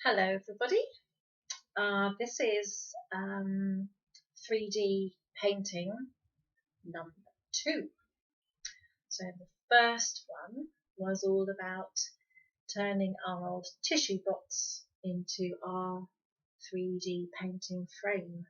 Hello everybody, this is 3D painting number 2. So the first one was all about turning our old tissue box into our 3D painting frame,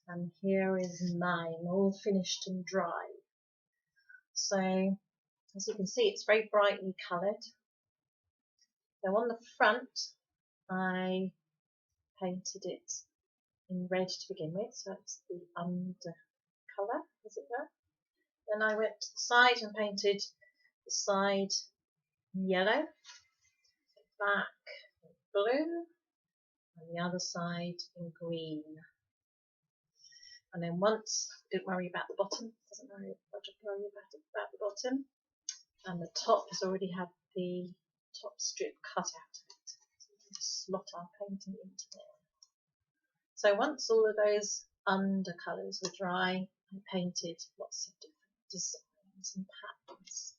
and here is mine all finished and dry. So as you can see, it's very brightly coloured. So on the front I painted it in red to begin with, so that's the under colour, as it were. Then I went to the side and painted the side yellow, the back blue, and the other side in green. And then once, don't worry about the bottom, doesn't worry about the bottom. And the top has already had the top strip cut out of it. So we can slot our painting into there. So once all of those undercolours were dry, I painted lots of different designs and patterns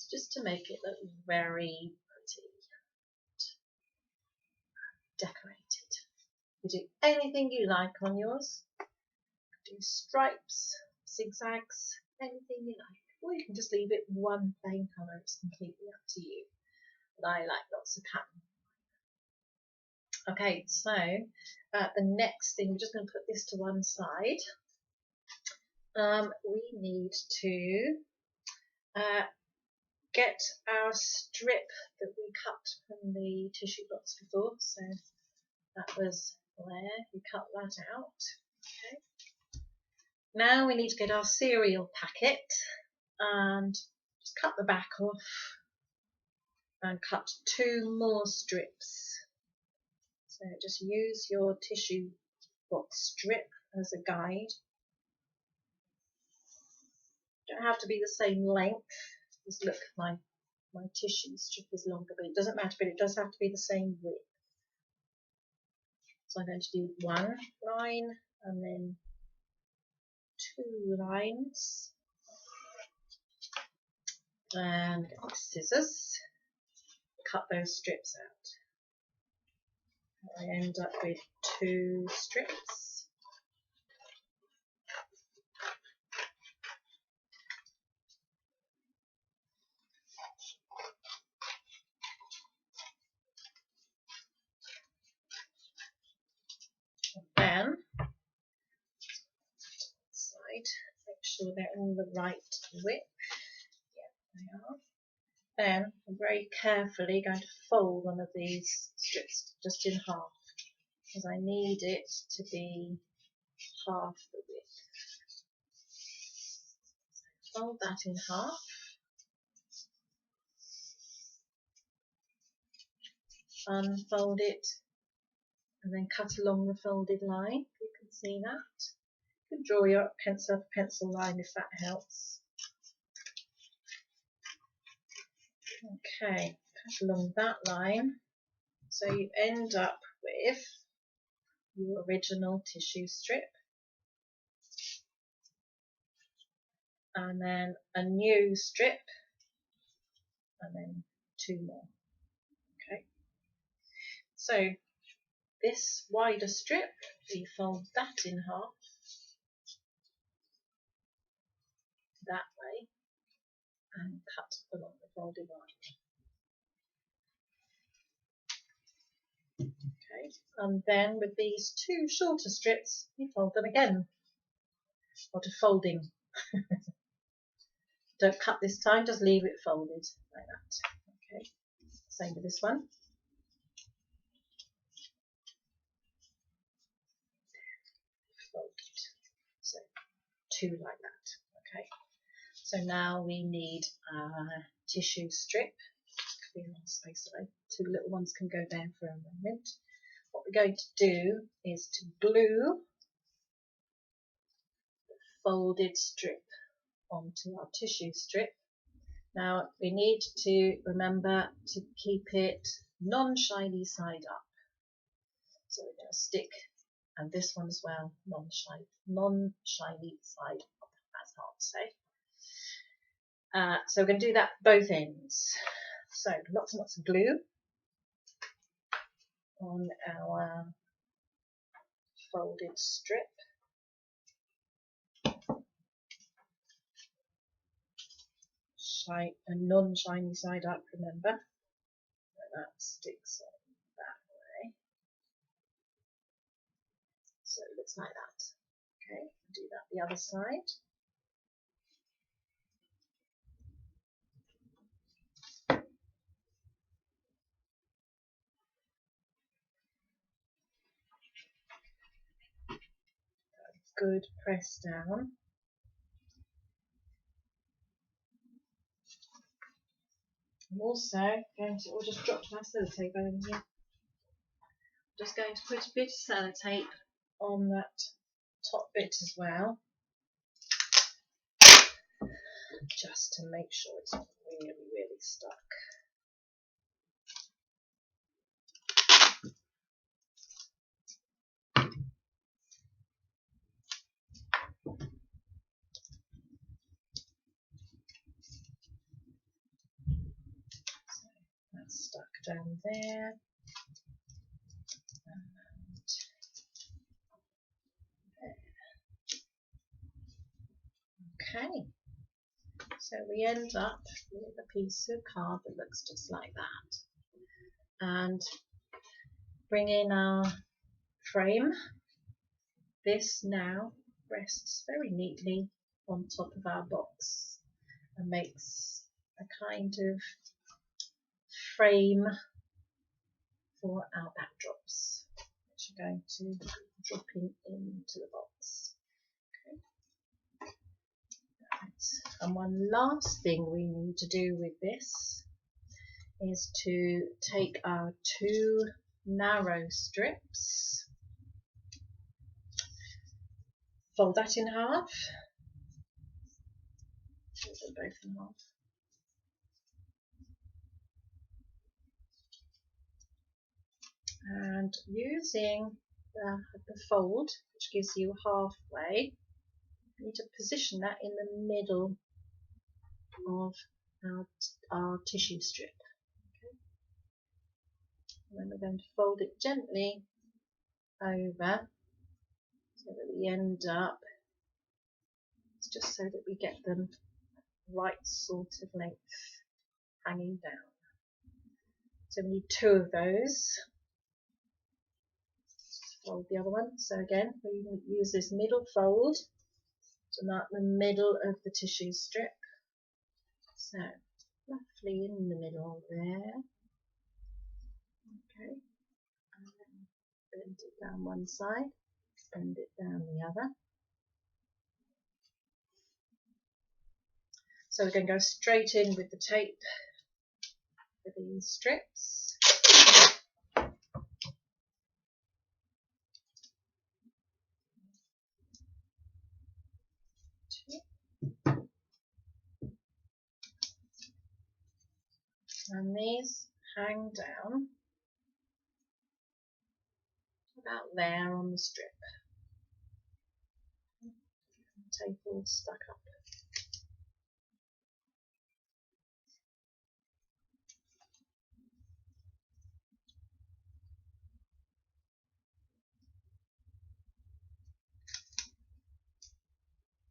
just to make it look very pretty and decorated. You do anything you like on yours. Do stripes, zigzags, anything you like. Or you can just leave it one plain colour, it's completely up to you. But I like lots of pattern. Okay, so the next thing, we're just going to put this to one side. We need to get our strip that we cut from the tissue box before. So that was there, we cut that out. Okay. Now we need to get our cereal packet and just cut the back off and cut 2 more strips. So just use your tissue box strip as a guide. Don't have to be the same length. Just look, my tissue strip is longer, but it doesn't matter, but it does have to be the same width. So I'm going to do 1 line and then 2 lines, and get my scissors, cut those strips out. I end up with 2 strips. Then side, make sure they're all the right width. Yeah, they are. Then I'm very carefully going to fold one of these strips just in half, because I need it to be half the width. So fold that in half. Unfold it and then cut along the folded line. You can see that. You can draw your pencil line if that helps. Okay, cut along that line. So you end up with your original tissue strip, and then a new strip, and then 2 more. Okay, so this wider strip, we fold that in half that way and cut along the folded line. Okay, and then with these 2 shorter strips, we fold them again. Or to folding. Don't cut this time, just leave it folded like that. Okay, same with this one. Folded. So 2 like that. Okay, so now we need a tissue strip. Could be a lot of space away. 2 little ones can go down for a moment. What we're going to do is to glue the folded strip onto our tissue strip. Now we need to remember to keep it non-shiny side up. So we're going to stick, and this one as well, non-shiny side up. That's hard to say. So we're going to do that both ends. So lots and lots of glue. on our folded strip. A non-shiny side up, remember, and that sticks on that way. So it looks like that. Okay, do that the other side. Good press down. I'm also going to, just drop my sellotape over here. Just going to put a bit of sellotape on that top bit as well, just to make sure it's not really stuck. That's stuck down there. And there. Okay, so we end up with a piece of card that looks just like that. And bring in our frame. This now rests very neatly on top of our box and makes a kind of frame for our backdrops, which are going to drop into the box. Okay. Right. And one last thing we need to do with this is to take our two narrow strips, fold that in half, fold them both in half, and using the fold, which gives you halfway, you need to position that in the middle of our tissue strip. Okay. And then we're going to fold it gently over so that we end up, it's just so that we get them right sort of length hanging down. So we need two of those. Fold the other one. So again, we use this middle fold to mark the middle of the tissue strip. So roughly in the middle there. Okay. And then bend it down one side, bend it down the other. So we're going to go straight in with the tape for these strips. And these hang down about there on the strip. Tape all stuck up.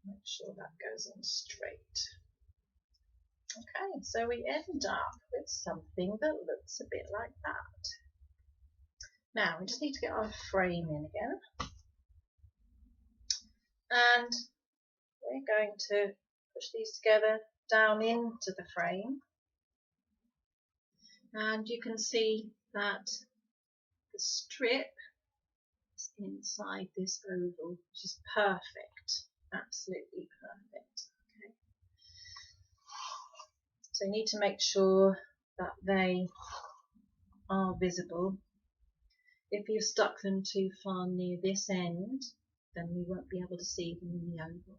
Make sure that goes on straight. Okay, so we end up with something that looks a bit like that. Now we just need to get our frame in again. And we're going to push these together down into the frame. And you can see that the strip is inside this oval, which is perfect, absolutely perfect. Okay. So you need to make sure that they are visible. If you've stuck them too far near this end, then we won't be able to see them in the oval.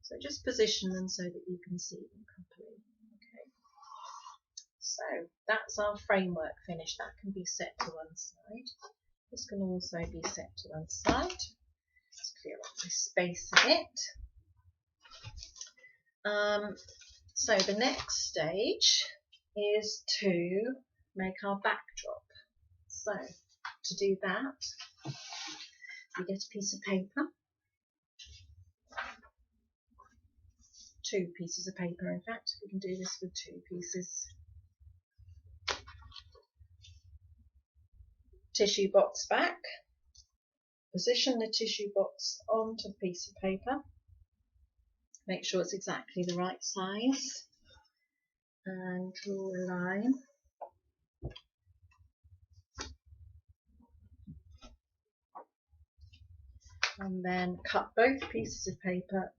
So just position them so that you can see them properly. Okay. So that's our framework finished. That can be set to one side. This can also be set to one side. Let's clear up this space a bit. So the next stage is to make our backdrop. So to do that, you get a piece of paper, 2 pieces of paper in fact, we can do this with 2 pieces. Tissue box back, position the tissue box onto the piece of paper, make sure it's exactly the right size, and draw a line. And then cut both pieces of paper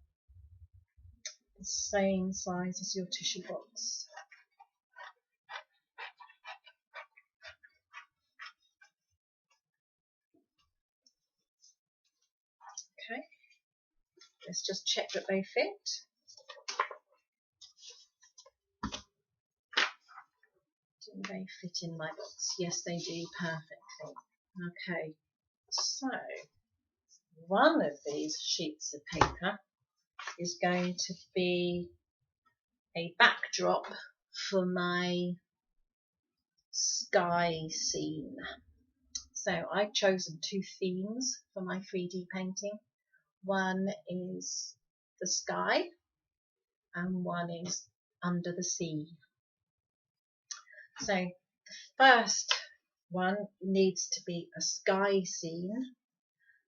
the same size as your tissue box. Okay, let's just check that they fit. Do they fit in my box? Yes, they do perfectly. Okay, so one of these sheets of paper is going to be a backdrop for my sky scene. So I've chosen 2 themes for my 3D painting. One is the sky and one is under the sea. So the first one needs to be a sky scene.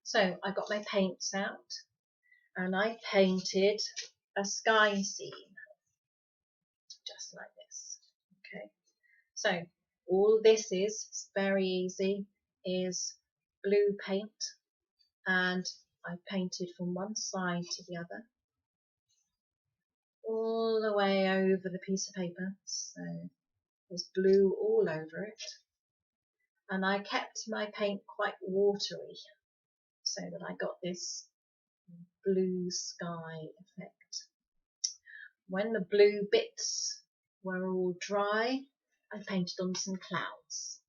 So I got my paints out and I painted a sky scene just like this. Okay, so all this is very easy, is blue paint, and I painted from one side to the other all the way over the piece of paper, so there's blue all over it, and I kept my paint quite watery so that I got this blue sky effect. When the blue bits were all dry, I painted on some clouds,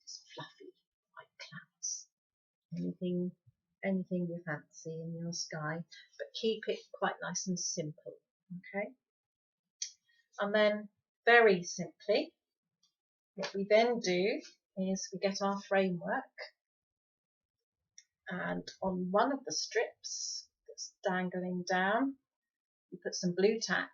just fluffy white clouds. Anything you fancy in your sky, but keep it quite nice and simple. Okay, and then very simply, what we then do is we get our framework, and on one of the strips that's dangling down, you put some blue tack.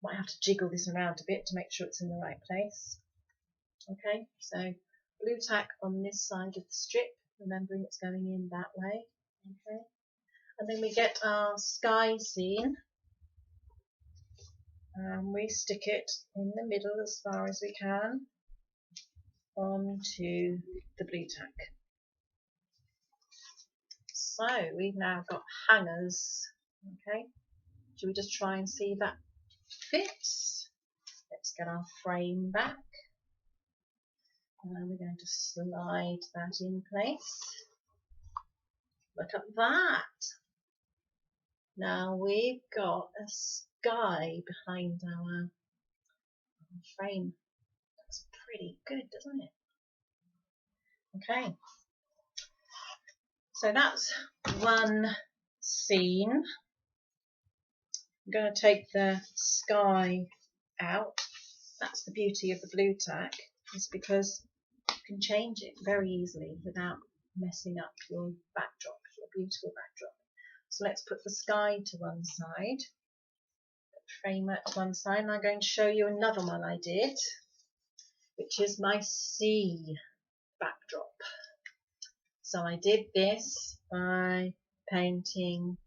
Might have to jiggle this around a bit to make sure it's in the right place. Okay, so blue tack on this side of the strip, remembering it's going in that way. Okay, and then we get our sky scene and we stick it in the middle as far as we can onto the blue tack. So we've now got hangers. Okay, should we just try and see that fits? Let's get our frame back, and we're going to slide that in place. Look at that! Now we've got a sky behind our frame. That's pretty good, doesn't it? Okay, so that's one scene. I'm going to take the sky out. That's the beauty of the blue tack, is because you can change it very easily without messing up your backdrop, your beautiful backdrop. So let's put the sky to one side, put the framework to one side, and I'm going to show you another one I did, which is my sea backdrop. So I did this by painting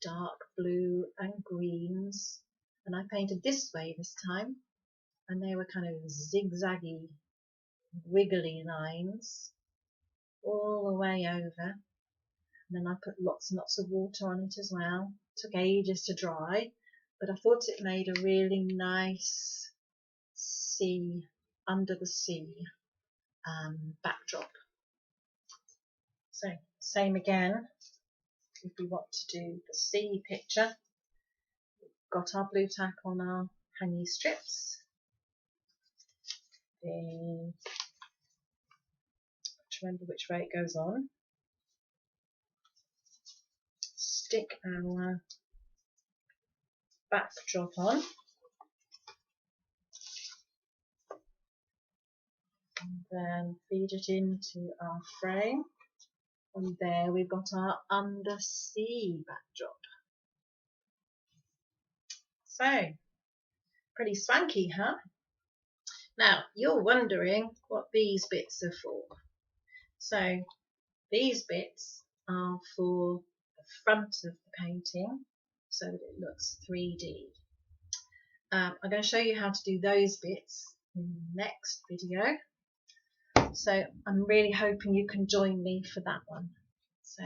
dark blue and greens, and I painted this way this time, and they were kind of zigzaggy, wiggly lines all the way over. And then I put lots and lots of water on it as well. It took ages to dry, but I thought it made a really nice sea, under the sea backdrop. So same again, if we want to do the sea picture, we've got our blue tack on our hanging strips. Then, remember which way it goes on. stick our backdrop on. And then feed it into our frame. And there we've got our undersea backdrop. So, pretty swanky, huh? Now, you're wondering what these bits are for. So, these bits are for the front of the painting so that it looks 3D. I'm going to show you how to do those bits in the next video. So I'm really hoping you can join me for that one. So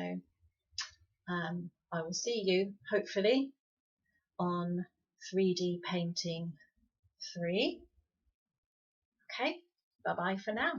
I will see you hopefully on 3D painting 3. Okay, bye bye for now.